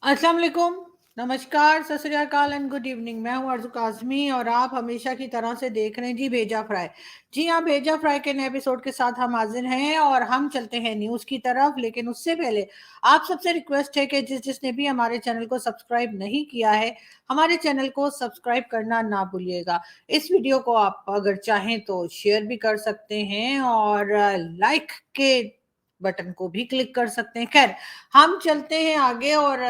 अस्सलाम वालेकुम, नमस्कार, सत श्री अकाल एंड गुड इवनिंग। मैं हूं अर्ज़ू काज़मी और आप हमेशा की तरह से देख रहे हैं जी भेजा फ्राई। जी हाँ, भेजा फ्राई के नए एपिसोड के साथ हम हाजिर हैं और हम चलते हैं न्यूज़ की तरफ। लेकिन उससे पहले आप सबसे रिक्वेस्ट है कि जिसने भी हमारे चैनल को सब्सक्राइब नहीं किया है, हमारे चैनल को सब्सक्राइब करना ना भूलिएगा। इस वीडियो को आप अगर चाहें तो शेयर भी कर सकते हैं और लाइक के बटन को भी क्लिक कर सकते हैं। खैर, हम चलते हैं आगे और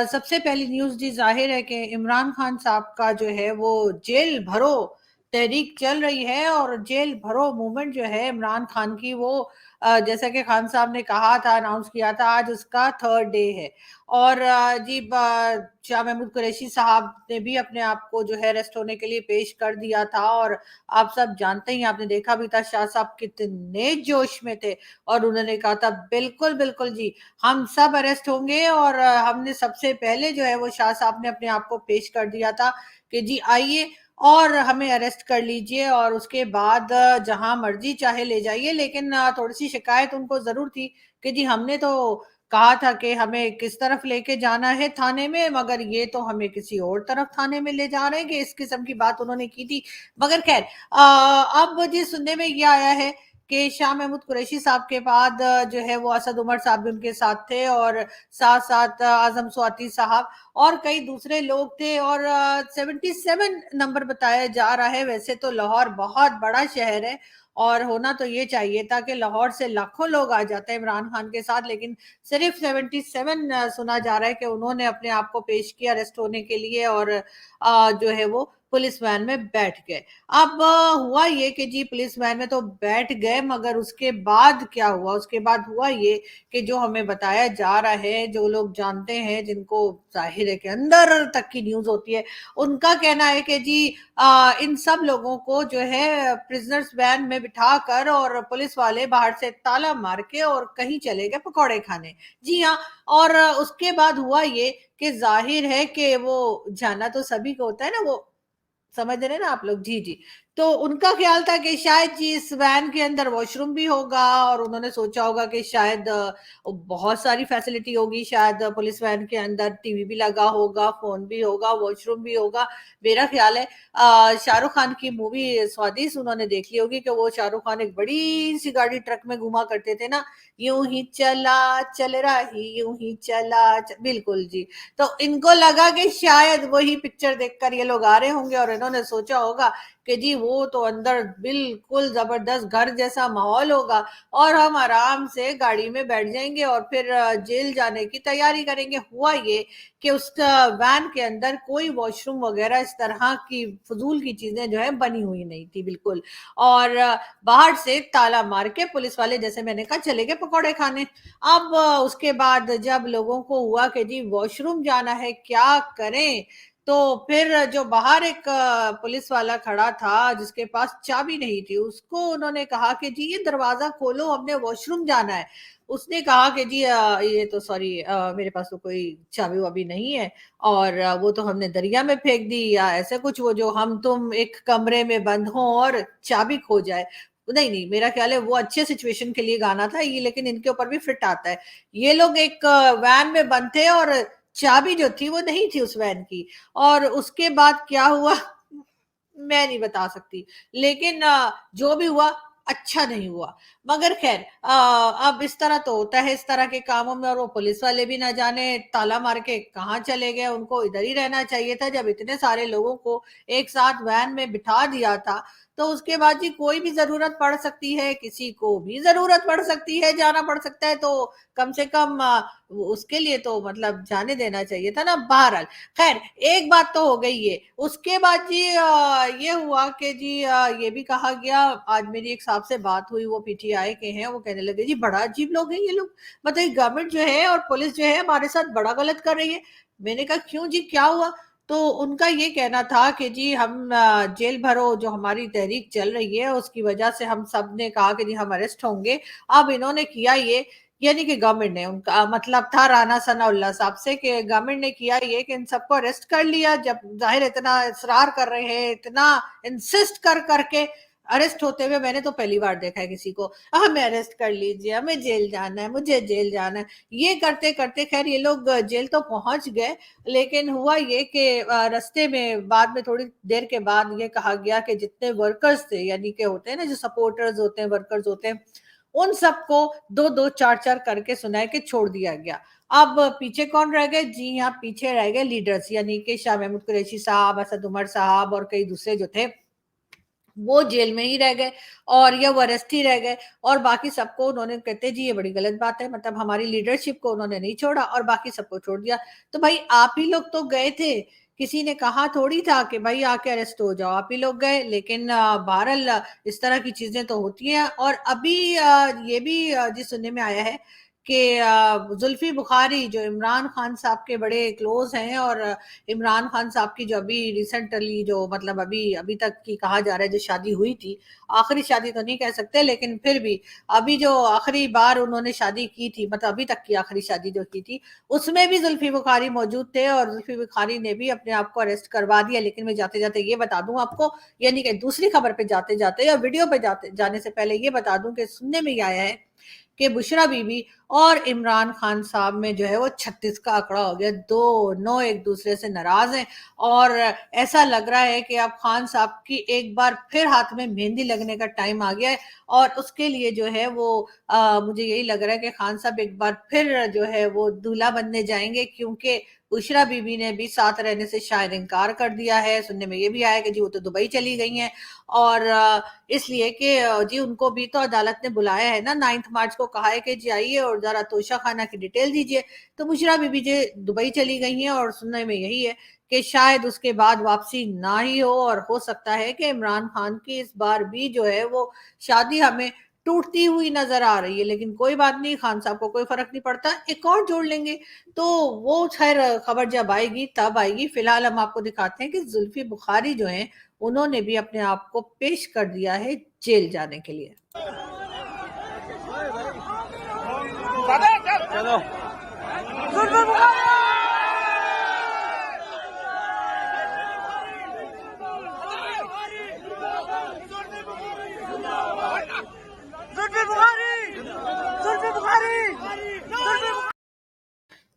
सबसे पहली न्यूज़ जी ज़ाहिर है कि इमरान खान साहब का जो है वो जेल भरो तहरीक चल रही है और जेल भरो मूवमेंट जो है इमरान खान की वो जैसा कि खान साहब ने कहा था, अनाउंस किया था, आज उसका थर्ड डे है। और जी शाह महमूद कुरैशी साहब ने भी अपने आप को जो है अरेस्ट होने के लिए पेश कर दिया था और आप सब जानते ही, आपने देखा भी था शाह साहब कितने जोश में थे और उन्होंने कहा था बिल्कुल बिल्कुल जी, हम सब अरेस्ट होंगे। और हमने सबसे पहले जो है वो शाह साहब ने अपने आप को पेश कर दिया था कि जी आइए और हमें अरेस्ट कर लीजिए और उसके बाद जहां मर्जी चाहे ले जाइए। लेकिन थोड़ी सी शिकायत उनको जरूर थी कि जी हमने तो कहा था कि हमें किस तरफ लेके जाना है थाने में, मगर ये तो हमें किसी और तरफ थाने में ले जा रहे हैं, कि इस किस्म की बात उन्होंने की थी। मगर खैर अब जी सुनने में ये आया है कि शाह महमूद कुरैशी साहब के बाद जो है वो असद उमर साहब भी उनके साथ थे और साथ साथ आजम स्वाति साहब और कई दूसरे लोग थे और 77 नंबर बताया जा रहा है। वैसे तो लाहौर बहुत बड़ा शहर है और होना तो ये चाहिए था कि लाहौर से लाखों लोग आ जाते हैं इमरान खान के साथ, लेकिन सिर्फ 77 सुना जा रहा है कि उन्होंने अपने आप को पेश किया अरेस्ट होने के लिए और जो है वो पुलिस वैन में बैठ गए। अब हुआ ये कि जी पुलिस वैन में तो बैठ गए, मगर उसके बाद क्या हुआ? उसके बाद हुआ ये कि जो हमें बताया जा रहा है, जो लोग जानते हैं, जिनको ज़ाहिर है कि अंदर तक की न्यूज़ होती है, उनका कहना है कि जी इन सब लोगों को जो है प्रिजनर्स वैन में बिठाकर और पुलिस वाले बाहर से ताला मार के और कहीं चले गए पकौड़े खाने। जी हाँ, और उसके बाद हुआ ये कि ज़ाहिर है कि वो जाना तो सभी को होता है ना, वो समझ रहे हैं ना आप लोग? जी, जी। तो उनका ख़्याल था कि शायद जी इस वैन के अंदर वॉशरूम भी होगा और उन्होंने सोचा होगा कि शायद बहुत सारी फैसिलिटी होगी, शायद पुलिस वैन के अंदर टीवी भी लगा होगा, फ़ोन भी होगा, वॉशरूम भी होगा। मेरा ख़्याल है शाहरुख खान की मूवी स्वादिश उन्होंने देख ली होगी कि वो शाहरुख खान एक बड़ी-सी गाड़ी ट्रक में घुमा करते थे ना, यूँ ही चला चल रही यूँ ही चला च बिल्कुल जी। तो इनको लगा कि शायद वही पिक्चर देखकर ये लोग आ रहे होंगे और इन्होंने सोचा होगा कि जी वो तो अंदर बिल्कुल जबरदस्त घर जैसा माहौल होगा और हम आराम से गाड़ी में बैठ जाएंगे और फिर जेल जाने की तैयारी करेंगे। हुआ ये कि उस वैन के अंदर कोई वॉशरूम वगैरह इस तरह की फजूल की चीजें जो है बनी हुई नहीं थी बिल्कुल। और बाहर से ताला मार के पुलिस वाले, जैसे मैंने कहा, चले गए पकौड़े खाने। अब उसके बाद जब लोगों को हुआ कि जी वॉशरूम जाना है, क्या करें? तो फिर जो बाहर एक पुलिस वाला खड़ा था जिसके पास चाबी नहीं थी, उसको उन्होंने कहा कि जी ये दरवाजा खोलो, हमने वॉशरूम जाना है। उसने कहा कि जी ये तो सॉरी, मेरे पास तो कोई चाबी वाबी नहीं है और वो तो हमने दरिया में फेंक दी या ऐसे कुछ, वो जो हम तुम एक कमरे में बंद हों और चाबी खो जाए। नहीं, नहीं, मेरा ख़्याल है वो अच्छे सिचुएशन के लिए गाना था ये, लेकिन इनके ऊपर भी फिट आता है। ये लोग एक वैन में बंद थे और चाबी जो थी वो नहीं थी उस वैन की। और उसके बाद क्या हुआ मैं नहीं बता सकती। लेकिन जो भी हुआ अच्छा नहीं हुआ। मगर ख़ैर अब इस तरह तो होता है इस तरह के कामों में, और वो पुलिस वाले भी ना जाने ताला मार के कहाँ चले गए, उनको इधर ही रहना चाहिए था जब इतने सारे लोगों को एक साथ वैन में बिठा दिया था। तो उसके बाद जी कोई भी ज़रूरत पड़ सकती है, किसी को भी ज़रूरत पड़ सकती है, जाना पड़ सकता है, तो कम से कम उसके लिए तो मतलब जाने देना चाहिए था ना। बहरहाल खैर एक बात तो हो गई ये। उसके बाद जी ये हुआ कि जी ये भी कहा गया, आज मेरी एक साहब से बात हुई, वो पीटीआई के हैं, वो कहने लगे जी बड़ा अजीब लोग हैं ये लोग, मतलब गवर्नमेंट जो है और पुलिस जो है हमारे साथ बड़ा गलत कर रही है। मैंने कहा क्यों जी, क्या हुआ? तो उनका ये कहना था कि जी हम जेल भरो जो हमारी तहरीक चल रही है उसकी वजह से हम सब ने कहा कि जी हम अरेस्ट होंगे। अब इन्होंने किया ये, यानी कि गवर्नमेंट ने, उनका मतलब था राना सनाउल्लाह साहब से, कि गवर्नमेंट ने किया ये कि इन सबको अरेस्ट कर लिया। जब ज़ाहिर इतना इसरार कर रहे हैं, इतना इंसिस्ट कर करके अरेस्ट होते हुए मैंने तो पहली बार देखा है किसी को, हमें अरेस्ट कर लीजिए, हमें जेल जाना है, मुझे जेल जाना है। ये करते करते खैर ये लोग जेल तो पहुंच गए, लेकिन हुआ ये कि रास्ते में बाद में थोड़ी देर के बाद ये कहा गया कि जितने वर्कर्स थे, यानी कि होते हैं ना जो सपोर्टर्स होते हैं, वर्कर्स होते हैं, उन सबको दो दो चार चार करके सुनाए के छोड़ दिया गया। अब पीछे कौन रह गए? जी हाँ, पीछे रह गए लीडर्स, यानी कि शाह महमूद कुरैशी साहब, असद उमर साहब और कई दूसरे जो थे, वो जेल में ही रह गए और या वो अरेस्ट ही रह गए। और बाकी सबको उन्होंने, कहते जी ये बड़ी गलत बात है, मतलब हमारी लीडरशिप को उन्होंने नहीं छोड़ा और बाकी सबको छोड़ दिया। तो भाई आप ही लोग तो गए थे, किसी ने कहा थोड़ी था कि भाई आके अरेस्ट हो जाओ, आप ही लोग गए। लेकिन बहरहाल इस तरह की चीजें तो होती हैं। और अभी ये भी जी सुनने में आया है कि जुल्फी बुखारी जो इमरान खान साहब के बड़े क्लोज हैं, और इमरान खान साहब की जो अभी रिसेंटली जो मतलब अभी अभी तक की कहा जा रहा है जो शादी हुई थी, आखिरी शादी तो नहीं कह सकते लेकिन फिर भी अभी जो आखिरी बार उन्होंने शादी की थी, मतलब अभी तक की आखिरी शादी जो की थी, उसमें भी जुल्फी बुखारी मौजूद थे और जुल्फी बुखारी ने भी अपने आप को अरेस्ट करवा दिया। लेकिन मैं जाते जाते ये बता दूं आपको, यानी कि दूसरी खबर पे जाते जाते या वीडियो पे जाते जाने से पहले ये बता दूं कि सुनने में आया है कि बुशरा बीबी और इमरान खान साहब में जो है वो 36 का आंकड़ा हो गया, दोनों एक दूसरे से नाराज हैं। और ऐसा लग रहा है कि अब खान साहब की एक बार फिर हाथ में मेहंदी लगने का टाइम आ गया है। और उसके लिए जो है वो मुझे यही लग रहा है कि खान साहब एक बार फिर जो है वो दूल्हा बनने जाएंगे, क्योंकि बुशरा बीबी ने भी साथ रहने से शायद इनकार कर दिया है। सुनने में ये भी आया कि जी वो तो दुबई चली गई हैं, और इसलिए कि जी उनको भी तो अदालत ने बुलाया है ना, 9 मार्च को कहा है कि जी आइए और जरा तोशा खाना की डिटेल दीजिए। तो बुशरा बीबी जी दुबई चली गई हैं और सुनने में यही है कि शायद उसके बाद वापसी ना ही हो, और हो सकता है कि इमरान खान की इस बार भी जो है वो शादी हमें टूटती हुई नजर आ रही है। लेकिन कोई बात नहीं, खान साहब को कोई फर्क नहीं पड़ता, एक और जोड़ लेंगे। तो वो खैर खबर जब आएगी तब आएगी। फिलहाल हम आपको दिखाते हैं कि जुल्फी बुखारी जो है उन्होंने भी अपने आप को पेश कर दिया है जेल जाने के लिए। चलो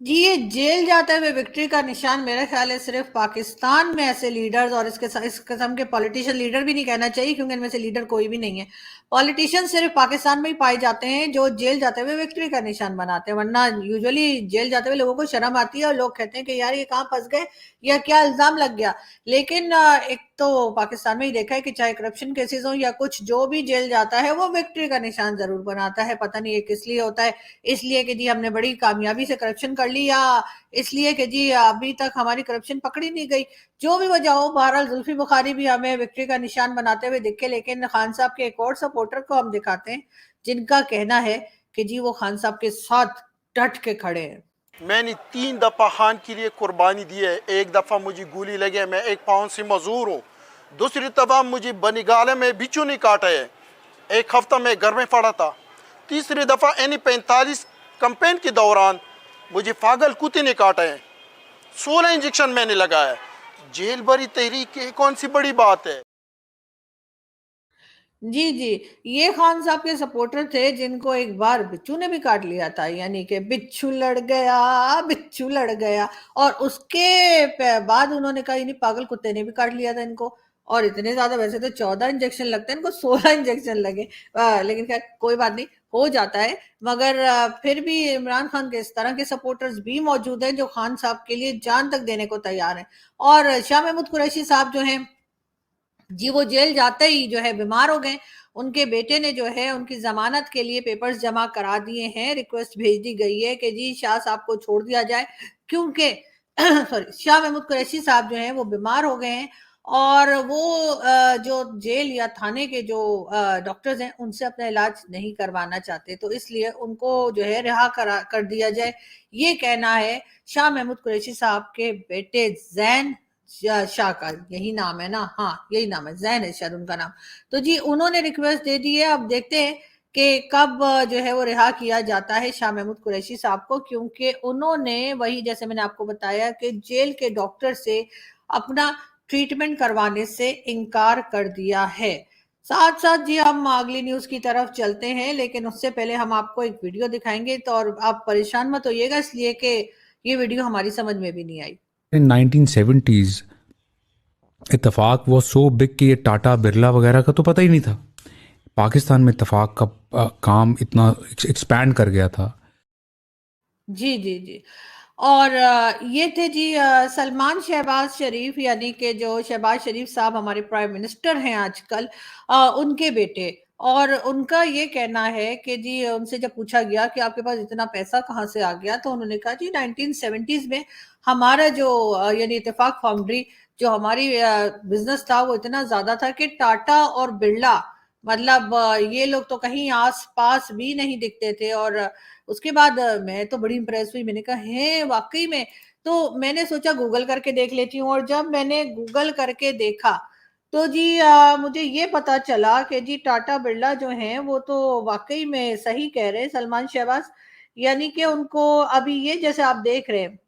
जी ये जेल जाते हुए विक्ट्री का निशान मेरे ख्याल है सिर्फ पाकिस्तान में ऐसे लीडर्स और इस किस्म के पॉलिटिशियन, लीडर भी नहीं कहना चाहिए क्योंकि इनमें से लीडर कोई भी नहीं है, पॉलिटिशियन सिर्फ पाकिस्तान में ही पाए जाते हैं जो जेल जाते हुए विक्ट्री का निशान बनाते हैं। वरना यूजुअली जेल जाते हुए लोगों को शर्म आती है और लोग कहते हैं कि यार ये कहाँ फंस गए या क्या इल्जाम लग गया। लेकिन एक तो पाकिस्तान में ही देखा है कि चाहे करप्शन केसेस हो या कुछ, जो भी जेल जाता है वो विक्ट्री का निशान जरूर बनाता है। पता नहीं ये किस लिए होता है, इसलिए कि जी हमने बड़ी कामयाबी से करप्शन कर ली, या इसलिए कि जी अभी तक हमारी करप्शन पकड़ी नहीं गई। जो भी वजह हो, बहरहाल जुल्फी बुखारी भी हमें विक्ट्री का निशान बनाते हुए दिखे। लेकिन खान साहब के एक और सपोर्टर को हम दिखाते हैं जिनका कहना है कि जी वो खान साहब के साथ डट के खड़े हैं। मैंने 3 दफ़ा खान के लिए कुर्बानी दी है। एक दफ़ा मुझे गोली लगी है, मैं 1 पाउंड से मजदूर हूँ। दूसरी दफ़ा मुझे बनीगाले में बिच्छू ने काटा है, 1 हफ्ता मैं घर में पड़ा था। तीसरी दफ़ा NE45 कैंपेन के दौरान मुझे पागल कुत्ते ने काटा है, 16 इंजेक्शन मैंने लगाया है। जेल भरी तहरीक कौन सी बड़ी बात है। जी, जी। ये खान साहब के सपोर्टर थे जिनको एक बार बिच्छू ने भी काट लिया था, यानी कि बिच्छू लड़ गया, बिच्छू लड़ गया। और उसके बाद उन्होंने कहा नहीं, पागल कुत्ते ने भी काट लिया था इनको। और इतने ज्यादा, वैसे तो 14 इंजेक्शन लगते हैं, इनको 16 इंजेक्शन लगे। लेकिन खैर कोई बात नहीं, हो जाता है। मगर फिर भी इमरान खान के इस तरह के सपोर्टर्स भी मौजूद हैं जो खान साहब के लिए जान तक देने को तैयार हैं। और शाह महमूद कुरैशी साहब जो हैं जी वो जेल जाते ही जो है बीमार हो गए। उनके बेटे ने जो है उनकी जमानत के लिए पेपर्स जमा करा दिए हैं, रिक्वेस्ट भेज दी गई है कि जी शाह साहब को छोड़ दिया जाए, क्योंकि सॉरी शाह महमूद कुरैशी साहब जो हैं वो बीमार हो गए हैं। और वो जो जेल या थाने के जो डॉक्टर्स हैं उनसे अपना इलाज नहीं करवाना चाहते, तो इसलिए उनको जो है रिहा कर दिया जाए, ये कहना है शाह महमूद कुरैशी साहब के बेटे जैन शाह का, यही नाम है ना, हाँ यही नाम है, जैन है शायद उनका नाम। तो जी उन्होंने रिक्वेस्ट दे दी है। अब देखते हैं कि कब जो है वो रिहा किया जाता है शाह महमूद कुरैशी साहब को, क्योंकि उन्होंने वही जैसे मैंने आपको बताया कि जेल के डॉक्टर से अपना ट्रीटमेंट करवाने से इनकार कर दिया है। साथ साथ जी हम अगली न्यूज की तरफ चलते हैं, लेकिन उससे पहले हम आपको एक वीडियो दिखाएंगे, तो और आप परेशान मत होइएगा इसलिए कि ये वीडियो हमारी समझ में भी नहीं आई। In 1970s इत्तेफाक वो सो बिग कि ये टाटा बिरला वगैरह का तो पता ही नहीं था। पाकिस्तान में इत्तेफाक का काम इतना एक्सपैंड कर गया था। जी जी जी। और ये थे जी सलमान शहबाज शरीफ, यानी कि जो शहबाज शरीफ साहब हमारे प्राइम मिनिस्टर हैं आजकल, उनके बेटे। और उनका ये कहना है कि जी उनसे जब पूछा गया कि आपके पास इतना पैसा कहाँ से आ गया, तो उन्होंने कहा जी 1970s में हमारा जो यानी इत्तेफाक फाउंड्री जो हमारी बिजनेस था वो इतना ज्यादा था कि टाटा और बिरला मतलब ये लोग तो कहीं आस पास भी नहीं दिखते थे। और उसके बाद मैं तो बड़ी इंप्रेस हुई, मैंने कहा है वाकई में। तो मैंने सोचा गूगल करके देख लेती हूँ, और जब मैंने गूगल करके देखा तो जी मुझे ये पता चला कि जी टाटा बिरला जो हैं वो तो वाकई में सही कह रहे हैं सलमान शहबाज, यानी कि उनको अभी ये जैसे आप देख रहे हैं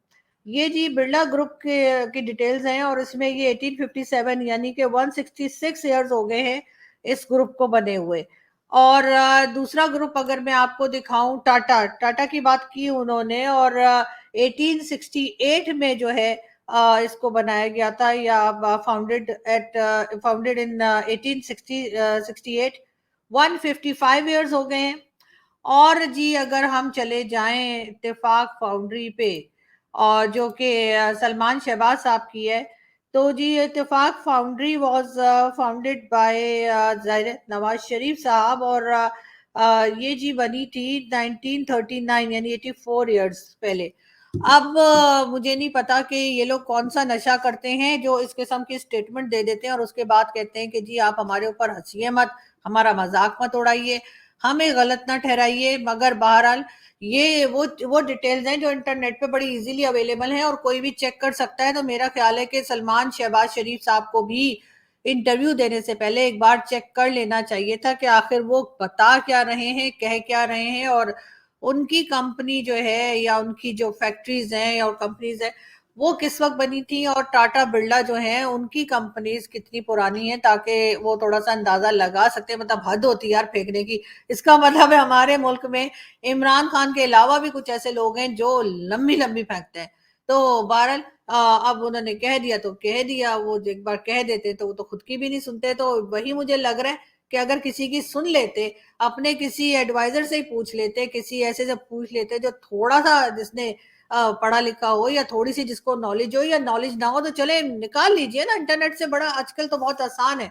ये जी बिरला ग्रुप के की डिटेल्स हैं, और इसमें ये 1857 यानी कि 166 ईयर्स हो गए हैं इस ग्रुप को बने हुए। और दूसरा ग्रुप अगर मैं आपको दिखाऊं, टाटा टाटा की बात की उन्होंने, और 1868 में जो है इसको बनाया गया था, या फाउंडेड इन 1868। 155 ईयर्स हो गए हैं। और जी अगर हम चले जाएं इत्तेफाक फाउंड्री पे, और जो कि सलमान शहबाज साहब की है, तो जी Ittefaq foundry was founded by Nawaz Sharif साहब, और ये जी बनी थी 1939 यानी 84 ईयर्स पहले। अब मुझे नहीं पता कि ये लोग कौन सा नशा करते हैं जो इस किस्म की स्टेटमेंट दे देते हैं और उसके बाद कहते हैं कि जी आप हमारे ऊपर हंसिए मत, हमारा मजाक मत उड़ाइए, हमें गलत ना ठहराइए। मगर बहरहाल ये वो डिटेल्स हैं जो इंटरनेट पे बड़ी इजीली अवेलेबल हैं और कोई भी चेक कर सकता है। तो मेरा ख्याल है कि सलमान शहबाज शरीफ साहब को भी इंटरव्यू देने से पहले एक बार चेक कर लेना चाहिए था कि आखिर वो बता क्या रहे हैं, कह क्या रहे हैं, और उनकी कंपनी जो है या उनकी जो फैक्ट्रीज हैं और कंपनीज हैं वो किस वक्त बनी थी, और टाटा बिरला जो है उनकी कंपनीज कितनी पुरानी है, ताकि वो थोड़ा सा अंदाजा लगा सकते हैं। मतलब हद होती है यार फेंकने की। इसका मतलब है हमारे मुल्क में इमरान खान के अलावा भी कुछ ऐसे लोग हैं जो लंबी लंबी फेंकते हैं। तो बहरहाल अब उन्होंने कह दिया तो कह दिया, वो एक बार कह देते तो वो तो खुद की भी नहीं सुनते। तो वही मुझे लग रहा है कि अगर किसी की सुन लेते, अपने किसी एडवाइजर से ही पूछ लेते, किसी ऐसे से पूछ लेते जो थोड़ा सा जिसने पढ़ा लिखा हो या थोड़ी सी जिसको नॉलेज हो, या नॉलेज ना हो तो चले निकाल लीजिए ना इंटरनेट से। बड़ा आजकल तो बहुत आसान है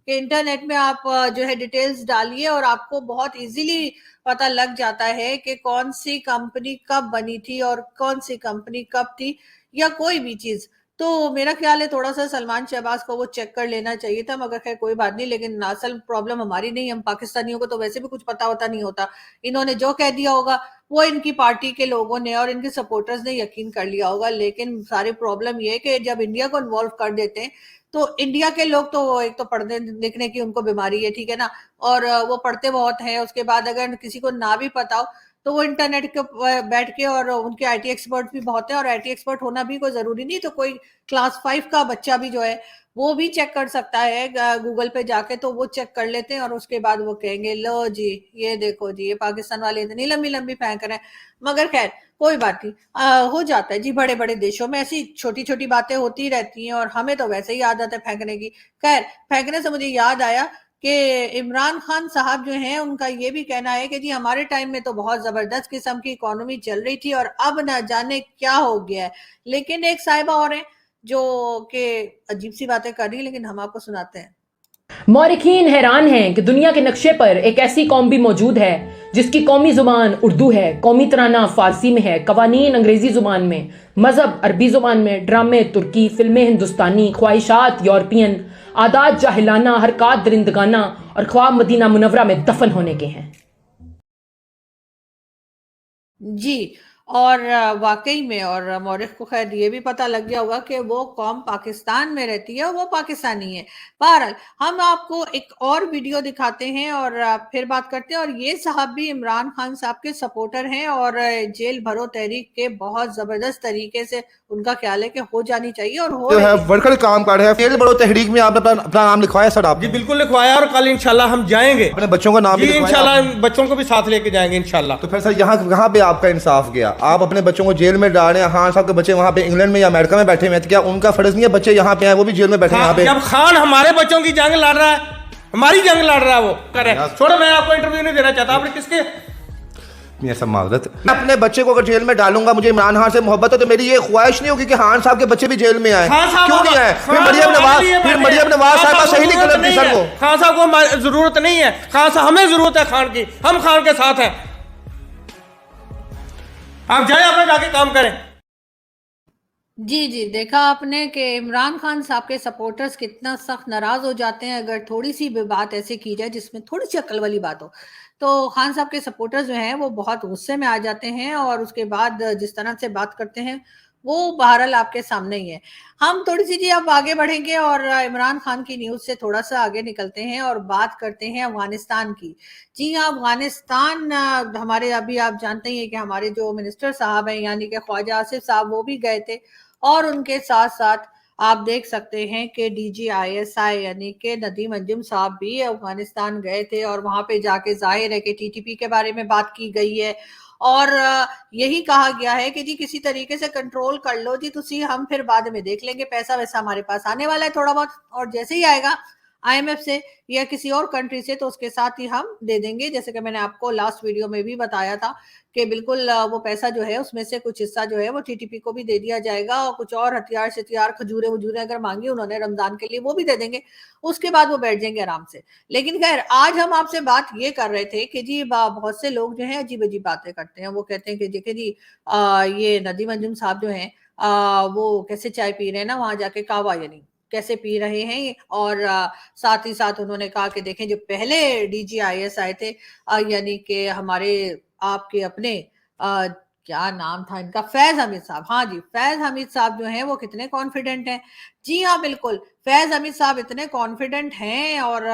कि इंटरनेट में आप जो है डिटेल्स डालिए और आपको बहुत इजीली पता लग जाता है कि कौन सी कंपनी कब बनी थी और कौन सी कंपनी कब थी, या कोई भी चीज। तो मेरा ख्याल है थोड़ा सा सलमान शहबाज को वो चेक कर लेना चाहिए था, मगर खैर कोई बात नहीं। लेकिन असल प्रॉब्लम हमारी नहीं, हम पाकिस्तानियों को तो वैसे भी कुछ पता होता नहीं होता। इन्होंने जो कह दिया होगा वो इनकी पार्टी के लोगों ने और इनके सपोर्टर्स ने यकीन कर लिया होगा। लेकिन सारी प्रॉब्लम ये है कि जब इंडिया को इन्वॉल्व कर देते हैं तो इंडिया के लोग तो एक तो पढ़ने लिखने की उनको बीमारी है, ठीक है ना, और वो पढ़ते बहुत हैं। उसके बाद अगर किसी को ना भी पता हो तो वो इंटरनेट के बैठ के, और उनके आईटी एक्सपर्ट भी बहुत है, और आईटी एक्सपर्ट होना भी कोई जरूरी नहीं, तो कोई क्लास 5 का बच्चा भी जो है वो भी चेक कर सकता है गूगल पे जाके। तो वो चेक कर लेते हैं और उसके बाद वो कहेंगे लो जी ये देखो जी ये पाकिस्तान वाले इतनी लंबी लंबी फेंक रहे हैं। मगर खैर कोई बात नहीं, हो जाता है जी, बड़े बड़े देशों में ऐसी छोटी छोटी बातें होती रहती हैं और हमें तो वैसे ही आदत है फेंकने की। खैर फेंकने से मुझे याद आया कि इमरान खान साहब जो हैं उनका ये भी कहना है कि जी हमारे टाइम में तो बहुत जबरदस्त किस्म की इकोनॉमी चल रही थी और अब ना जाने क्या हो गया है। लेकिन एक साहिबा और हैं जो कि अजीब सी बातें कर रही है, लेकिन हम आपको सुनाते हैं। मौरिखीन हैरान हैं कि दुनिया के नक्शे पर एक ऐसी कौम भी मौजूद है जिसकी कौमी जुबान उर्दू है, कौमी तराना फारसी में है, कवानीन अंग्रेजी जुबान में, मजहब अरबी जुबान में, ड्रामे तुर्की, फिल्में हिंदुस्तानी, ख्वाहिशात यूरोपियन, आदात जाहिलाना, हरकात दरिंदगाना और ख्वाब मदीना मुनव्वरा में दफन होने के हैं। जी। और वाकई में, और मौरिख को खैर ये भी पता लग गया होगा कि वो कौम पाकिस्तान में रहती है और वो पाकिस्तानी है। बहरहाल हम आपको एक और वीडियो दिखाते हैं और फिर बात करते हैं। और ये साहब भी इमरान खान साहब के सपोर्टर हैं और जेल भरो तहरीक के बहुत जबरदस्त तरीके से उनका ख्याल है कि हो जानी चाहिए और हो जो है रही है। वर्कर काम कर रहे हैं। जेल भरो तहरीक में आपने अपना नाम लिखवाया सर? आप जी बिल्कुल लिखवाया और कल इंशाल्लाह हम जाएंगे, अपने बच्चों का नाम भी जी लिखवाया इंशाल्लाह आपने? बच्चों को भी साथ लेके जाएंगे इंशाल्लाह। तो फिर सर यहाँ पे आपका इंसाफ गया? आप अपने बच्चों को जेल में डाल रहे हैं। खान साहब के बच्चे वहाँ पे इंग्लैंड में या अमेरिका में बैठे हुए हैं, तो क्या उनका फर्ज नहीं है बच्चे यहाँ पे आए वो भी जेल में बैठे हैं यहाँ पे? जब खान हमारे बच्चों की जंग लड़ रहा है, हमारी जंग लड़ रहा है, वो करे छोड़ो। मैं आपको इंटरव्यू नहीं देना चाहता। आपने किसके नहीं ऐसा माजरत, मैं अपने बच्चे को अगर जेल में डालूंगा, मुझे इमरान खान से मोहब्बत है, तो मेरी ये ख्वाहिश नहीं होगी कि खान साहब के बच्चे भी जेल में आए? क्यों नहीं आए? फिर मरियम नवाज साहब का सही नहीं कदम थी सर वो। खान साहब को जरूरत नहीं है, खान साहब हमें जरूरत है खान की, हम खान के साथ हैं। आप जाए अपना जाके काम करें। जी जी, देखा आपने कि इमरान खान साहब के सपोर्टर्स कितना सख्त नाराज हो जाते हैं अगर थोड़ी सी भी बात ऐसे की जाए जिसमें थोड़ी सी अक्ल वाली बात हो। तो खान साहब के सपोर्टर्स जो हैं वो बहुत गुस्से में आ जाते हैं और उसके बाद जिस तरह से बात करते हैं वो बहरहाल आपके सामने ही है। हम थोड़ी सी जी अब आगे बढ़ेंगे और इमरान खान की न्यूज से थोड़ा सा आगे निकलते हैं और बात करते हैं अफगानिस्तान की। जी हाँ, अफगानिस्तान हमारे अभी आप जानते ही हैं कि हमारे जो मिनिस्टर साहब हैं यानी कि ख्वाजा आसिफ साहब वो भी गए थे और उनके साथ साथ आप देख सकते हैं कि DGISI यानी कि नदीम अंजुम साहब भी अफगानिस्तान गए थे और वहां पे जाके जाहिर है कि TTP के बारे में बात की गई है और यही कहा गया है कि जी किसी तरीके से कंट्रोल कर लो जी तुसी, हम फिर बाद में देख लेंगे, पैसा वैसा हमारे पास आने वाला है थोड़ा बहुत और जैसे ही आएगा IMF से या किसी और कंट्री से तो उसके साथ ही हम दे देंगे। जैसे कि मैंने आपको लास्ट वीडियो में भी बताया था कि बिल्कुल वो पैसा जो है उसमें से कुछ हिस्सा जो है वो TTP को भी दे दिया जाएगा और कुछ और हथियार शथियार खजूरे वजूरे अगर मांगी उन्होंने रमजान के लिए वो भी दे देंगे, उसके बाद वो बैठ जाएंगे आराम से। लेकिन खैर आज हम आपसे बात ये कर रहे थे कि जी बहुत से लोग जो है अजीब अजीब बातें करते हैं। वो कहते हैं कि देखिए जी ये नदीम अंजुम साहब जो है वो कैसे चाय पी रहे हैं ना वहां जाके, कावा यानी कैसे पी रहे हैं और साथ ही साथ उन्होंने कहा कि देखें जो पहले DGIS आए थे यानी कि हमारे आपके अपने क्या नाम था इनका, फैज हमीद साहब। हाँ जी, फैज हमीद साहब जो हैं वो कितने कॉन्फिडेंट हैं। जी हाँ बिल्कुल, फैज हमीद साहब इतने कॉन्फिडेंट हैं और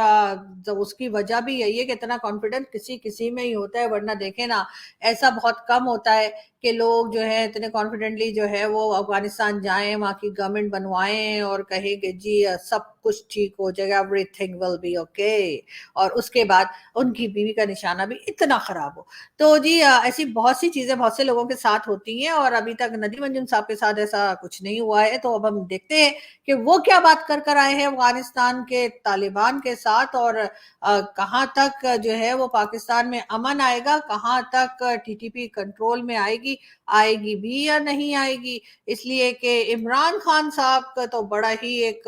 जब उसकी वजह भी यही है कि इतना कॉन्फिडेंट किसी किसी में ही होता है, वरना देखें ना ऐसा बहुत कम होता है कि लोग जो है इतने कॉन्फिडेंटली जो है वो अफगानिस्तान जाएं, वहां की गवर्नमेंट बनवाएं और कहें कि जी सब कुछ ठीक हो जाएगा, एवरीथिंग विल बी ओके, और उसके बाद उनकी बीवी का निशाना भी इतना खराब हो। तो जी ऐसी बहुत सी चीजें बहुत से लोगों के साथ होती हैं और अभी तक नदीम अंजुम साहब के साथ ऐसा कुछ नहीं हुआ है। तो अब हम देखते हैं कि वो क्या बात कर आए हैं अफगानिस्तान के तालिबान के साथ और कहां तक जो है वो पाकिस्तान में अमन आएगा, कहां तक TTP कंट्रोल में आएगी भी या नहीं आएगी। इसलिए कि इमरान खान साहब का तो बड़ा ही एक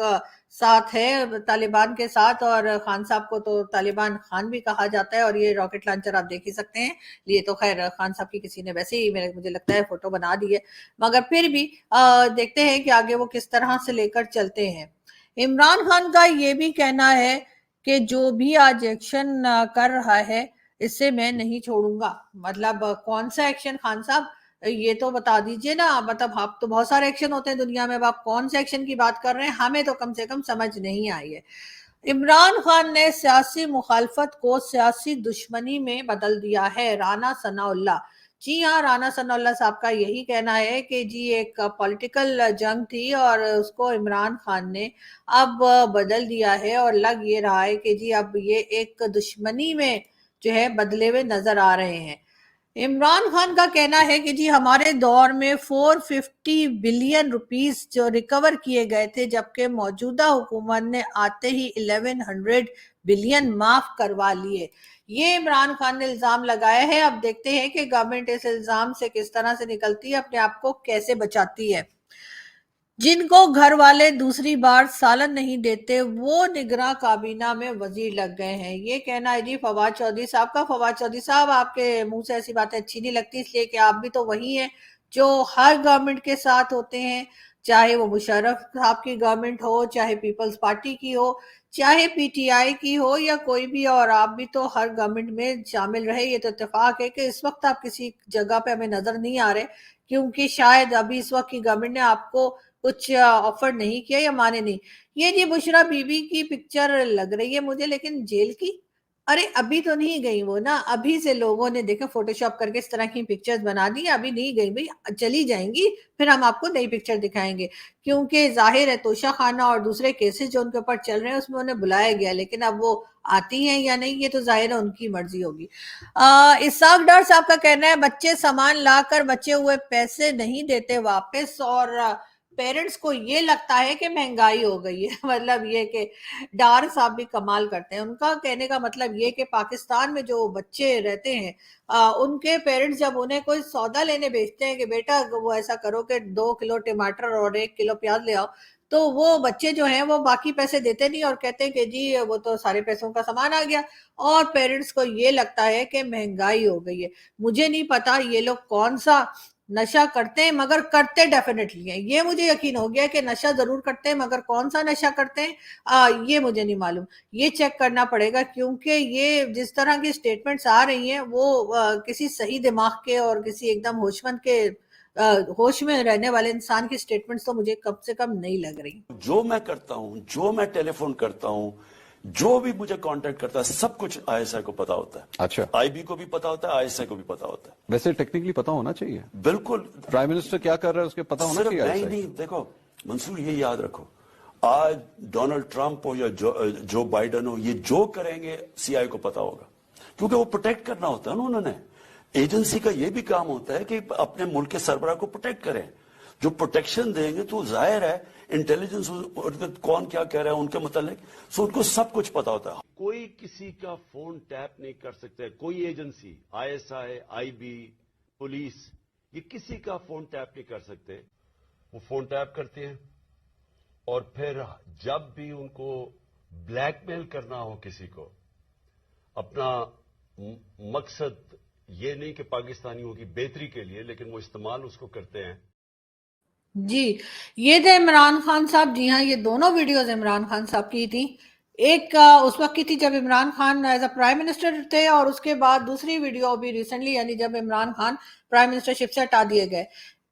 साथ है तालिबान के साथ और खान साहब को तो तालिबान खान भी कहा जाता है और ये रॉकेट लॉन्चर आप देख ही सकते हैं। ये तो खैर खान साहब की किसी ने वैसे ही मुझे लगता है फोटो बना दी है, मगर फिर भी देखते हैं कि आगे वो किस तरह से लेकर चलते हैं। इमरान खान का ये भी कहना है कि जो भी आज एक्शन कर रहा है इससे मैं नहीं छोड़ूंगा। मतलब कौन सा एक्शन खान साहब, ये तो बता दीजिए ना। मतलब आप तो बहुत सारे एक्शन होते हैं दुनिया में, अब आप कौन से एक्शन की बात कर रहे हैं, हमें तो कम से कम समझ नहीं आई है। इमरान खान ने सियासी मुखालफत को सियासी दुश्मनी में बदल दिया है, राना सनाउल्लाह। जी हाँ, राना सनाउल्लाह साहब का यही कहना है कि जी एक पॉलिटिकल जंग थी और उसको इमरान खान ने अब बदल दिया है और लग ये रहा है कि जी अब ये एक दुश्मनी में जो है बदले हुए नजर आ रहे हैं। इमरान खान का कहना है कि जी हमारे दौर में 450 बिलियन रुपीस जो रिकवर किए गए थे, जबकि मौजूदा हुकूमत ने आते ही 1100 बिलियन माफ करवा लिए। ये इमरान खान ने इल्जाम लगाया है। अब देखते हैं कि गवर्नमेंट इस इल्जाम से किस तरह से निकलती है, अपने आप को कैसे बचाती है। जिनको घर वाले दूसरी बार सालन नहीं देते वो निगरां काबीना में वजीर लग गए हैं, ये कहना है जी फवाद चौधरी साहब का। फवाद चौधरी साहब, आपके मुंह से ऐसी बातें अच्छी नहीं लगती, इसलिए कि आप भी तो वही हैं जो हर गवर्नमेंट के साथ होते हैं, چاہے وہ مشرف صاحب کی گورنمنٹ ہو, چاہے پیپلز پارٹی کی ہو, چاہے پی ٹی آئی کی ہو, یا کوئی بھی, اور آپ بھی تو ہر گورنمنٹ میں شامل رہے. یہ تو اتفاق ہے کہ اس وقت آپ کسی جگہ پہ ہمیں نظر نہیں آ رہے, کیونکہ شاید ابھی اس وقت کی گورنمنٹ نے آپ کو کچھ آفر نہیں کیا یا مانے نہیں. یہ جی بشرا بی بی کی پکچر لگ رہی ہے مجھے, لیکن جیل کی, ارے ابھی تو نہیں گئی وہ نا, ابھی سے لوگوں نے دیکھا فوٹو شاپ کر کے اس طرح کی پکچرز بنا دی, ابھی نہیں گئی بھئی, چلی جائیں گی, پھر ہم آپ کو نئی پکچر دکھائیں گے. کیونکہ ظاہر ہے توشہ خانہ اور دوسرے کیسز جو ان کے اوپر چل رہے ہیں اس میں انہیں بلایا گیا, لیکن اب وہ آتی ہیں یا نہیں یہ تو ظاہر ہے ان کی مرضی ہوگی. اسحاق ڈار صاحب کا کہنا ہے بچے سامان لا کر بچے ہوئے پیسے نہیں دیتے واپس, اور پیرنٹس کو یہ لگتا ہے کہ مہنگائی ہو گئی ہے. مطلب یہ کہ ڈار صاحب بھی کمال کرتے ہیں. ان کا کہنے کا مطلب یہ کہ پاکستان میں جو بچے رہتے ہیں ان کے پیرنٹس جب انہیں کوئی سودا لینے بھیجتے ہیں کہ بیٹا وہ ایسا کرو کہ 2 کلو ٹماٹر اور 1 کلو پیاز لے آؤ, تو وہ بچے جو ہیں وہ باقی پیسے دیتے نہیں اور کہتے ہیں کہ جی وہ تو سارے پیسوں کا سامان آ گیا, اور پیرنٹس کو یہ لگتا ہے کہ مہنگائی ہو گئی ہے. مجھے نہیں پتا یہ لوگ کون سا نشہ کرتے ہیں, مگر کرتے ڈیفینیٹلی ہیں. یہ مجھے یقین ہو گیا کہ نشہ ضرور کرتے ہیں, مگر کون سا نشہ کرتے ہیں یہ مجھے نہیں معلوم, یہ چیک کرنا پڑے گا. کیونکہ یہ جس طرح کی سٹیٹمنٹس آ رہی ہیں وہ کسی صحیح دماغ کے اور کسی ایک دم ہوش مند کے ہوش میں رہنے والے انسان کی سٹیٹمنٹس تو مجھے کم سے کم نہیں لگ رہی. جو میں کرتا ہوں, جو میں ٹیلی فون کرتا ہوں, جو بھی مجھے کانٹیکٹ کرتا ہے, سب کچھ آئی ایس آئی کو پتا ہوتا ہے. اچھا, آئی بی کو بھی پتا ہوتا ہے, آئی ایس آئی کو بھی پتا ہوتا ہے. ویسے ٹیکنیکلی پتا ہونا چاہیے. بالکل, پرائم منسٹر کیا کر رہا ہے اس کے پتا ہونا صرف چاہیے. نہیں, دیکھو منصور یہ یاد رکھو, آج ڈونلڈ ٹرمپ ہو یا جو بائیڈن ہو, یہ جو کریں گے سی آئی کو پتا ہوگا, کیونکہ وہ پروٹیکٹ کرنا ہوتا ہے نا. انہوں نے ایجنسی کا یہ بھی کام ہوتا ہے کہ اپنے ملک کے سربراہ کو پروٹیکٹ کریں. جو پروٹیکشن دیں گے تو ظاہر ہے انٹیلیجنس کون کیا کہہ رہا ہے ان کے متعلق, سو ان کو سب کچھ پتا ہوتا ہے. کوئی کسی کا فون ٹیپ نہیں کر سکتے, کوئی agency, I S I, I B, police, یہ کسی کا فون ٹیپ نہیں کر سکتے. وہ فون ٹیپ کرتے ہیں اور پھر جب بھی ان کو بلیک میل کرنا ہو کسی کو, اپنا مقصد یہ نہیں کہ پاکستانیوں کی بہتری کے لیے, لیکن وہ استعمال اس کو کرتے ہیں. جی یہ تھے عمران خان صاحب. جی ہاں, یہ دونوں ویڈیوز عمران خان صاحب کی تھی. ایک اس وقت کی تھی جب Imran Khan as a prime minister تھے, اور اس کے بعد دوسری ویڈیو ابھی ریسنٹلی, یعنی جب عمران خان پرائم منسٹرشپ سے ہٹا دیے گئے.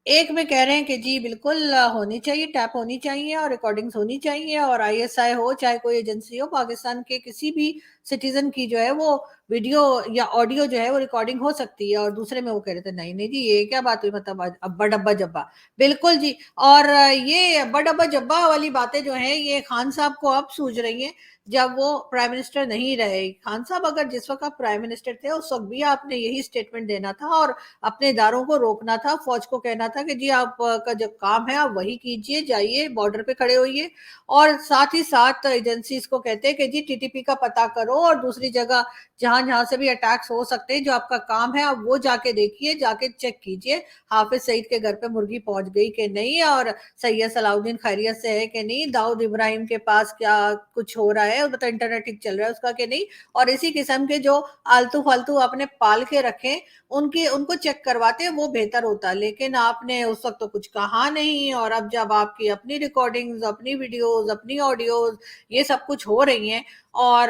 ایک میں کہہ رہے ہیں کہ جی بالکل ہونی چاہیے, ٹیپ ہونی چاہیے اور ریکارڈنگز ہونی چاہیے, اور آئی ایس آئی ہو چاہے کوئی ایجنسی ہو, پاکستان کے کسی بھی سٹیزن کی جو ہے وہ ویڈیو یا آڈیو جو ہے وہ ریکارڈنگ ہو سکتی ہے. اور دوسرے میں وہ کہہ رہے تھے نہیں نہیں جی یہ کیا بات ہوئی, مطلب ابا ڈبا جبا. بالکل جی, اور یہ ابا ڈبا جبا والی باتیں جو ہیں یہ خان صاحب کو اب سوچ رہی ہیں جب وہ پرائم منسٹر نہیں رہے. خان صاحب اگر جس وقت آپ پرائم منسٹر تھے اس وقت بھی آپ نے یہی سٹیٹمنٹ دینا تھا اور اپنے اداروں کو روکنا تھا, فوج کو کہنا تھا کہ جی آپ کا جو کام ہے آپ وہی کیجئے, جائیے بارڈر پہ کھڑے ہوئیے, اور ساتھ ہی ساتھ ایجنسیز کو کہتے کہ جی ٹی ٹی پی کا پتہ کرو, اور دوسری جگہ جہاں سے بھی اٹیکس ہو سکتے ہیں جو آپ کا کام ہے آپ وہ جا کے دیکھیے, جا کے چیک کیجئے حافظ سعید کے گھر پہ مرغی پہنچ گئی کہ نہیں, اور سید صلاح الدین خیریت سے ہے کہ نہیں, داؤد ابراہیم کے پاس کیا کچھ ہو رہا ہے, مطلب انٹرنیٹ ٹھیک چل رہا ہے اس کا کہ نہیں, اور اسی قسم کے جو آلتو فالتو آپ نے پال کے رکھیں ان کو چیک کرواتے وہ بہتر ہوتا. لیکن آپ نے اس وقت تو کچھ کہا نہیں, اور اب جب آپ کی اپنی ریکارڈنگز, اپنی ویڈیوز, اپنی آڈیوز یہ سب کچھ ہو رہی ہیں, اور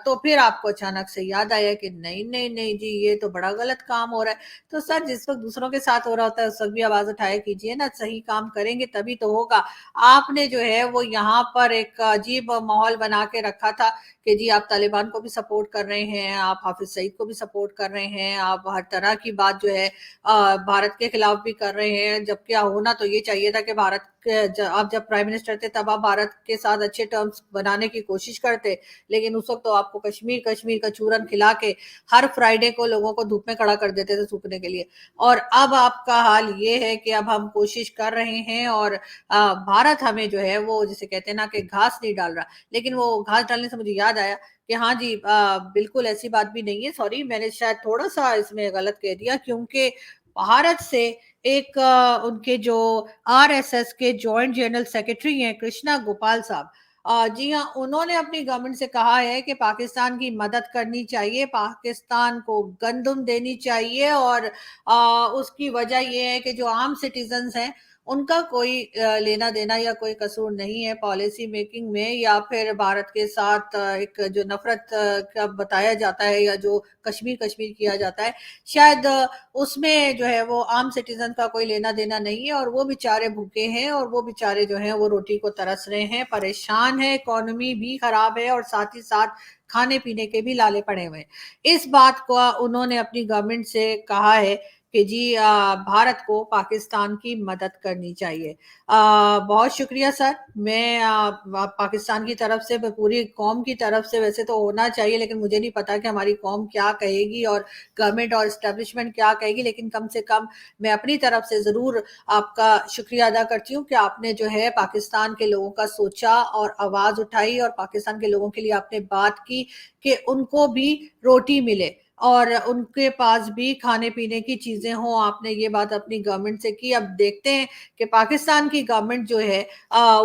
تو پھر آپ کو اچانک سے یاد آیا کہ نہیں جی یہ تو بڑا غلط کام ہو رہا ہے. تو سر جس وقت دوسروں کے ساتھ ہو رہا ہوتا ہے اس وقت بھی آواز اٹھایا کیجئے نا, صحیح کام کریں گے تبھی تو ہوگا. آپ نے جو ہے وہ یہاں پر ایک عجیب ماحول بنا کے رکھا تھا کہ جی آپ طالبان کو بھی سپورٹ کر رہے ہیں, آپ حافظ سعید کو بھی سپورٹ کر رہے ہیں, آپ ہر طرح کی بات جو ہے بھارت کے خلاف بھی کر رہے ہیں, جبکہ ہونا تو یہ چاہیے تھا کہ آپ جب پرائم منسٹر تھے تب آپ بھارت کے ساتھ اچھے ٹرمز بنانے کی کوشش کرتے, لیکن اس وقت تو آپ کو کشمیر کا چورن کھلا کے ہر فرائیڈے کو لوگوں کو دھوپ میں کھڑا کر دیتے تھے سوکھنے کے لیے. اور اب آپ کا حال یہ ہے کہ اب ہم کوشش کر رہے ہیں, اور بھارت ہمیں جو ہے وہ جسے کہتے ہیں نا کہ گھاس نہیں ڈال رہا. لیکن وہ گھاس ڈالنے سے مجھے یاد آیا کہ ہاں جی بالکل ایسی بات بھی نہیں ہے, سوری میں نے شاید تھوڑا سا اس میں غلط کہہ دیا, کیونکہ بھارت سے ایک ان کے جو آر ایس ایس کے جوائنٹ جنرل سیکرٹری ہیں کرشنا گوپال صاحب, جی ہاں انہوں نے اپنی گورنمنٹ سے کہا ہے کہ پاکستان کی مدد کرنی چاہیے, پاکستان کو گندم دینی چاہیے, اور اس کی وجہ یہ ہے کہ جو عام سٹیزنز ہیں ان کا کوئی لینا دینا یا کوئی قصور نہیں ہے پالیسی میکنگ میں، یا پھر بھارت کے ساتھ ایک جو نفرت کا بتایا جاتا ہے یا جو کشمیر کیا جاتا ہے، شاید اس میں جو ہے وہ عام سٹیزن کا کوئی لینا دینا نہیں ہے، اور وہ بیچارے بھوکے ہیں، اور وہ بیچارے جو ہیں وہ روٹی کو ترس رہے ہیں، پریشان ہے، اکانومی بھی خراب ہے، اور ساتھ ہی ساتھ کھانے پینے کے بھی لالے پڑے ہوئے ہیں۔ اس بات کو انہوں نے اپنی گورنمنٹ سے کہا ہے کہ جی بھارت کو پاکستان کی مدد کرنی چاہیے۔ بہت شکریہ سر، میں پاکستان کی طرف سے، پوری قوم کی طرف سے ویسے تو ہونا چاہیے، لیکن مجھے نہیں پتا کہ ہماری قوم کیا کہے گی اور گورنمنٹ اور اسٹیبلشمنٹ کیا کہے گی، لیکن کم سے کم میں اپنی طرف سے ضرور آپ کا شکریہ ادا کرتی ہوں کہ آپ نے جو ہے پاکستان کے لوگوں کا سوچا اور آواز اٹھائی، اور پاکستان کے لوگوں کے لیے آپ نے بات کی کہ ان کو بھی روٹی ملے اور ان کے پاس بھی کھانے پینے کی چیزیں ہوں۔ آپ نے یہ بات اپنی گورنمنٹ سے کی۔ اب دیکھتے ہیں کہ پاکستان کی گورنمنٹ جو ہے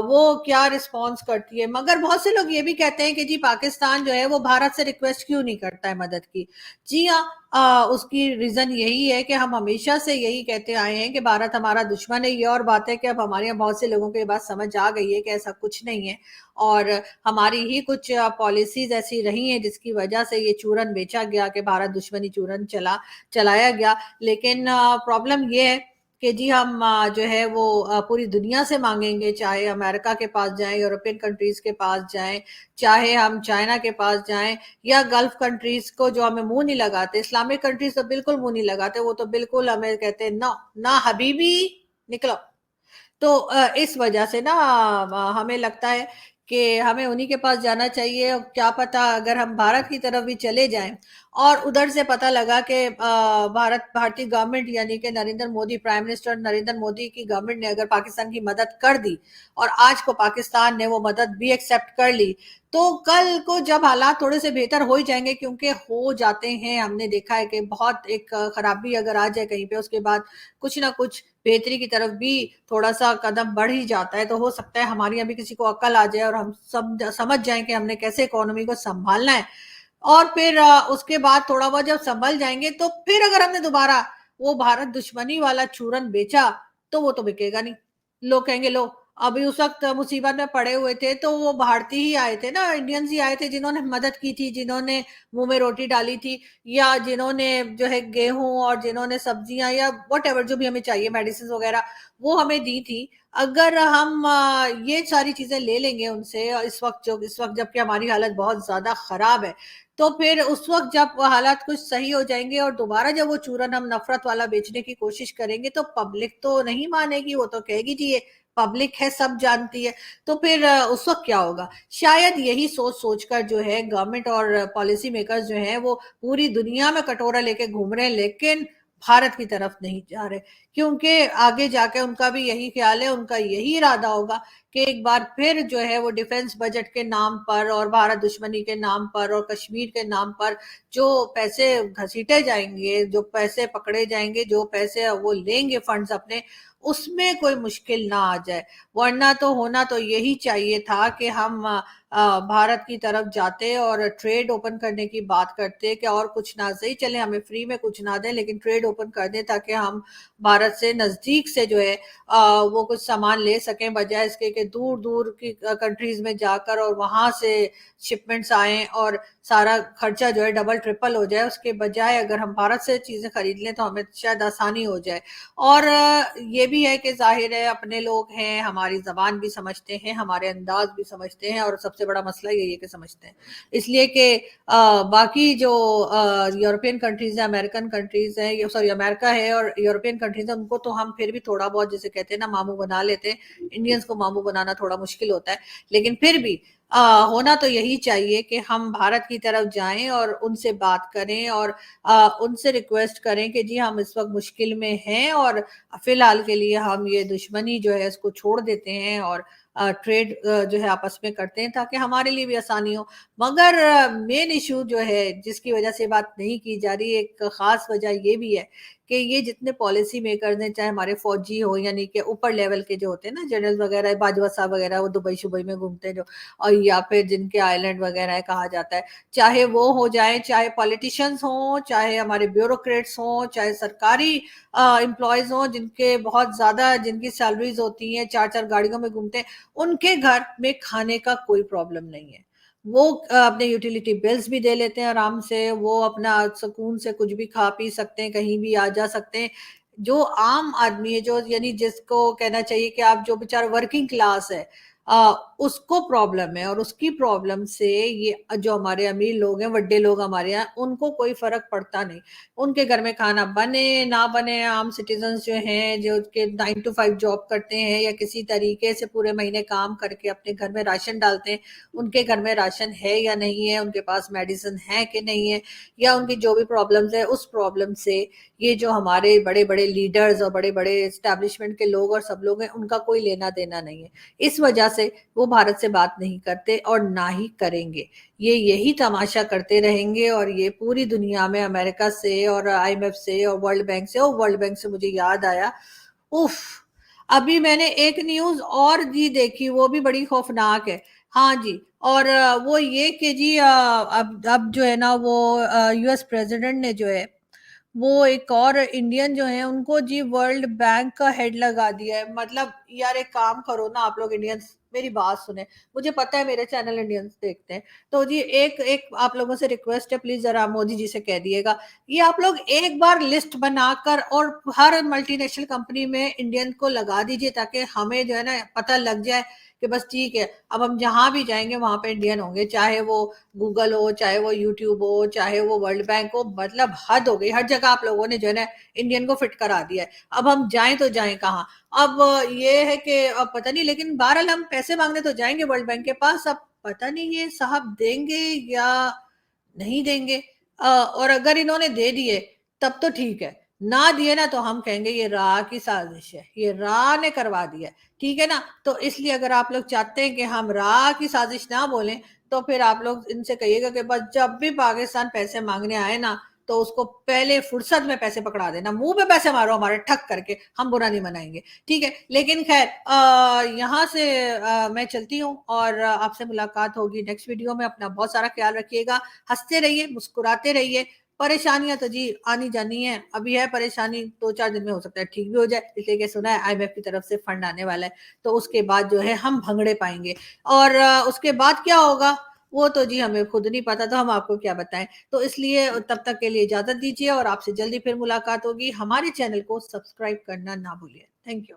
وہ کیا رسپانس کرتی ہے، مگر بہت سے لوگ یہ بھی کہتے ہیں کہ جی پاکستان جو ہے وہ بھارت سے ریکویسٹ کیوں نہیں کرتا ہے مدد کی۔ جی ہاں، اس کی ریزن یہی ہے کہ ہم ہمیشہ سے یہی کہتے آئے ہیں کہ بھارت ہمارا دشمن ہے۔ یہ اور بات ہے کہ اب ہمارے یہاں بہت سے لوگوں کو یہ بات سمجھ آ گئی ہے کہ ایسا کچھ نہیں ہے، اور ہماری ہی کچھ پالیسیز ایسی رہی ہیں جس کی وجہ سے یہ چورن بیچا گیا کہ بھارت دشمنی چورن چلایا گیا۔ لیکن پرابلم یہ ہے کہ جی ہم جو ہے وہ پوری دنیا سے مانگیں گے، چاہے امریکہ کے پاس جائیں، یورپین کنٹریز کے پاس جائیں، چاہے ہم چائنا کے پاس جائیں، یا گلف کنٹریز کو جو ہمیں منہ نہیں لگاتے، اسلامک کنٹریز تو بالکل منہ نہیں لگاتے، وہ تو بالکل ہمیں کہتے ہیں نہ حبیبی نکلو۔ تو اس وجہ سے نا ہمیں لگتا ہے کہ ہمیں انہی کے پاس جانا چاہیے۔ کیا پتا اگر ہم بھارت کی طرف بھی چلے جائیں اور ادھر سے پتہ لگا کہ بھارتی گورنمنٹ یعنی کہ نریندر مودی، پرائم منسٹر نریندر مودی کی گورنمنٹ نے اگر پاکستان کی مدد کر دی، اور آج کو پاکستان نے وہ مدد بھی ایکسیپٹ کر لی، تو کل کو جب حالات تھوڑے سے بہتر ہو ہی جائیں گے، کیونکہ ہو جاتے ہیں، ہم نے دیکھا ہے کہ بہت ایک خرابی اگر آ جائے کہیں پہ، اس کے بعد کچھ نہ کچھ بہتری کی طرف بھی تھوڑا سا قدم بڑھ ہی جاتا ہے۔ تو ہو سکتا ہے ہماری یہاں بھی کسی کو عقل آ جائے اور ہم سمجھ جائیں کہ ہم نے کیسے اکانومی کو سنبھالنا ہے، اور پھر اس کے بعد تھوڑا بہت جب سنبھل جائیں گے تو پھر اگر ہم نے دوبارہ وہ بھارت دشمنی والا چورن بیچا تو وہ تو بکے گا نہیں۔ لوگ کہیں گے لو ابھی اس وقت مصیبت میں پڑے ہوئے تھے تو وہ بھارتی ہی آئے تھے نا، انڈینز ہی آئے تھے جنہوں نے مدد کی تھی، جنہوں نے منہ میں روٹی ڈالی تھی، یا جنہوں نے جو ہے گیہوں اور جنہوں نے سبزیاں یا واٹ ایور جو بھی ہمیں چاہیے میڈیسنز وغیرہ وہ ہمیں دی تھی۔ اگر ہم یہ ساری چیزیں لے لیں گے ان سے اس وقت جب کہ ہماری حالت بہت زیادہ خراب ہے، تو پھر اس وقت جب حالات کچھ صحیح ہو جائیں گے اور دوبارہ جب وہ چورن ہم نفرت والا بیچنے کی کوشش کریں گے تو پبلک تو نہیں مانے گی، وہ تو کہے گی جی یہ پبلک ہے، سب جانتی ہے۔ تو پھر اس وقت کیا ہوگا؟ شاید یہی سوچ کر جو ہے گورنمنٹ اور پالیسی میکرز جو ہیں وہ پوری دنیا میں کٹورا لے کے گھوم رہے ہیں، لیکن بھارت کی طرف نہیں جا رہے، کیونکہ آگے جا کے ان کا بھی یہی خیال ہے، ان کا یہی ارادہ ہوگا کہ ایک بار پھر جو ہے وہ ڈیفنس بجٹ کے نام پر اور بھارت دشمنی کے نام پر اور کشمیر کے نام پر جو پیسے گھسیٹے جائیں گے، جو پیسے پکڑے جائیں گے، جو پیسے وہ لیں گے فنڈز اپنے، اس میں کوئی مشکل نہ آ جائے۔ ورنہ تو ہونا تو یہی چاہیے تھا کہ ہم بھارت کی طرف جاتے اور ٹریڈ اوپن کرنے کی بات کرتے کہ اور کچھ نہ صحیح چلے، ہمیں فری میں کچھ نہ دیں لیکن ٹریڈ اوپن کر دیں تاکہ ہم بھارت سے نزدیک سے جو ہے وہ کچھ سامان لے سکیں، بجائے اس کے کہ دور دور کی کنٹریز میں جا کر اور وہاں سے شپمنٹس آئیں اور سارا خرچہ جو ہے ڈبل ٹرپل ہو جائے۔ اس کے بجائے اگر ہم بھارت سے چیزیں خرید لیں تو ہمیں شاید آسانی ہو جائے۔ اور یہ بھی ہے کہ ظاہر ہے اپنے لوگ ہیں، ہماری زبان بھی سمجھتے ہیں، ہمارے انداز بھی سمجھتے ہیں، اور سب سے بڑا مسئلہ یہی ہے کہ سمجھتے ہیں، اس لیے کہ باقی جو یورپین کنٹریز ہیں، امریکن کنٹریز ہیں، امریکہ ہے اور یورپین کنٹریز ہیں، ان کو تو ہم پھر بھی تھوڑا بہت جیسے کہتے ہیں نا ماموں بنا لیتے ہیں۔ انڈینز کو ماموں بنانا تھوڑا مشکل ہوتا ہے، لیکن پھر بھی ہونا تو یہی چاہیے کہ ہم بھارت کی طرف جائیں اور ان سے بات کریں اور ان سے ریکویسٹ کریں کہ جی ہم اس وقت مشکل میں ہیں اور فی الحال کے لیے ہم یہ دشمنی جو ہے اس کو چھوڑ دیتے ہیں اور ٹریڈ جو ہے آپس میں کرتے ہیں تاکہ ہمارے لیے بھی آسانی ہو۔ مگر مین ایشو جو ہے جس کی وجہ سے بات نہیں کی جا رہی، ایک خاص وجہ یہ بھی ہے کہ یہ جتنے پالیسی میکرز ہیں, چاہے ہمارے فوجی ہو یعنی کہ اوپر لیول کے جو ہوتے ہیں نا جنرل وغیرہ, باجوہ صاحب وغیرہ, وہ دبئی شبئی میں گھومتے ہیں جو, اور یا پھر جن کے آئی لینڈ وغیرہ ہے کہا جاتا ہے, چاہے وہ ہو جائیں, چاہے پولیٹیشینز ہوں, چاہے ہمارے بیوروکریٹس ہوں, چاہے سرکاری امپلائیز ہوں جن کے بہت زیادہ جن کی سیلریز ہوتی ہیں, 4 گاڑیوں میں گھومتے ہیں, ان کے گھر میں کھانے کا کوئی پرابلم نہیں ہے. وہ اپنے یوٹیلیٹی بلز بھی دے لیتے ہیں آرام سے, وہ اپنا سکون سے کچھ بھی کھا پی سکتے ہیں, کہیں بھی آ جا سکتے ہیں. جو عام آدمی ہے, جو یعنی جس کو کہنا چاہیے کہ آپ جو بیچارہ ورکنگ کلاس ہے, اس کو پرابلم ہے, اور اس کی پرابلم سے یہ جو ہمارے امیر لوگ ہیں, وڈے لوگ ہمارے یہاں, ان کو کوئی فرق پڑتا نہیں. ان کے گھر میں کھانا بنے نہ بنے, عام سٹیزنز جو ہیں جو کہ 9 to 5 جاب کرتے ہیں یا کسی طریقے سے پورے مہینے کام کر کے اپنے گھر میں راشن ڈالتے ہیں, ان کے گھر میں راشن ہے یا نہیں ہے, ان کے پاس میڈیسن ہے کہ نہیں ہے, یا ان کی جو بھی پرابلمز ہے اس پرابلم سے یہ جو ہمارے بڑے بڑے لیڈرز اور بڑے بڑے اسٹیبلشمنٹ کے لوگ اور سب لوگ ہیں, ان کا کوئی لینا دینا نہیں ہے. اس وجہ سے وہ بھارت سے بات نہیں کرتے اور نہ ہی کریں گے. یہ یہی تماشا کرتے رہیں گے, اور یہ پوری دنیا میں امریکہ سے اور آئی ایم ایف سے اور ورلڈ بینک سے, اور ورلڈ بینک سے مجھے یاد آیا, ابھی میں نے ایک نیوز اور جی دیکھی, وہ بھی بڑی خوفناک ہے. ہاں جی, اور وہ یہ کہ جی اب جو ہے نا وہ یو ایس پریزیڈنٹ نے جو ہے وہ ایک اور انڈین جو ہیں ان کو جی ورلڈ بینک کا ہیڈ لگا دیا ہے. مطلب یار ایک کام کرو نا آپ لوگ انڈینز, میری بات سنیں, مجھے پتا ہے میرے چینل انڈینز دیکھتے ہیں, تو جی ایک آپ لوگوں سے ریکویسٹ ہے, پلیز ذرا مودی جی سے کہہ دیے گا, یہ آپ لوگ ایک بار لسٹ بنا کر اور ہر ملٹی نیشنل کمپنی میں انڈین کو لگا دیجئے, تاکہ ہمیں جو ہے نا پتہ لگ جائے کہ بس ٹھیک ہے, اب ہم جہاں بھی جائیں گے وہاں پہ انڈین ہوں گے, چاہے وہ گوگل ہو, چاہے وہ یوٹیوب ہو, چاہے وہ ورلڈ بینک ہو. مطلب حد ہو گئی, ہر جگہ آپ لوگوں نے جو ہے نا انڈین کو فٹ کرا دیا ہے. اب ہم جائیں تو جائیں کہاں؟ اب یہ ہے کہ اب پتہ نہیں, لیکن بہرحال ہم پیسے مانگنے تو جائیں گے ورلڈ بینک کے پاس. اب پتہ نہیں یہ صاحب دیں گے یا نہیں دیں گے, اور اگر انہوں نے دے دیے تب تو ٹھیک ہے, نہ دیے نا تو ہم کہیں گے یہ را کی سازش ہے, یہ را نے کروا دیا, ٹھیک ہے نا. تو اس لیے اگر آپ لوگ چاہتے ہیں کہ ہم را کی سازش نہ بولیں, تو پھر آپ لوگ ان سے کہیے گا کہ بس جب بھی پاکستان پیسے مانگنے آئے نا تو اس کو پہلے فرصت میں پیسے پکڑا دینا, منہ پہ پیسے مارو ہمارے ٹھک کر کے, ہم برا نہیں منائیں گے, ٹھیک ہے. لیکن خیر یہاں سے میں چلتی ہوں, اور آپ سے ملاقات ہوگی نیکسٹ ویڈیو میں. اپنا بہت سارا خیال رکھیے گا, ہنستے رہیے, مسکراتے رہیے. پریشانیاں تو جی آنی جانی ہیں, ابھی ہے پریشانی, 2-4 دن میں ہو سکتا ہے ٹھیک بھی ہو جائے, اس لیے کہ سنا ہے آئی ایم ایف کی طرف سے فنڈ آنے والا ہے, تو اس کے بعد جو ہے ہم بھنگڑے پائیں گے, اور اس کے بعد کیا ہوگا وہ تو جی ہمیں خود نہیں پتا, تو ہم آپ کو کیا بتائیں. تو اس لیے تب تک کے لیے اجازت دیجیے, اور آپ سے جلدی پھر ملاقات ہوگی. ہمارے چینل کو سبسکرائب کرنا نہ بھولیے. Thank you.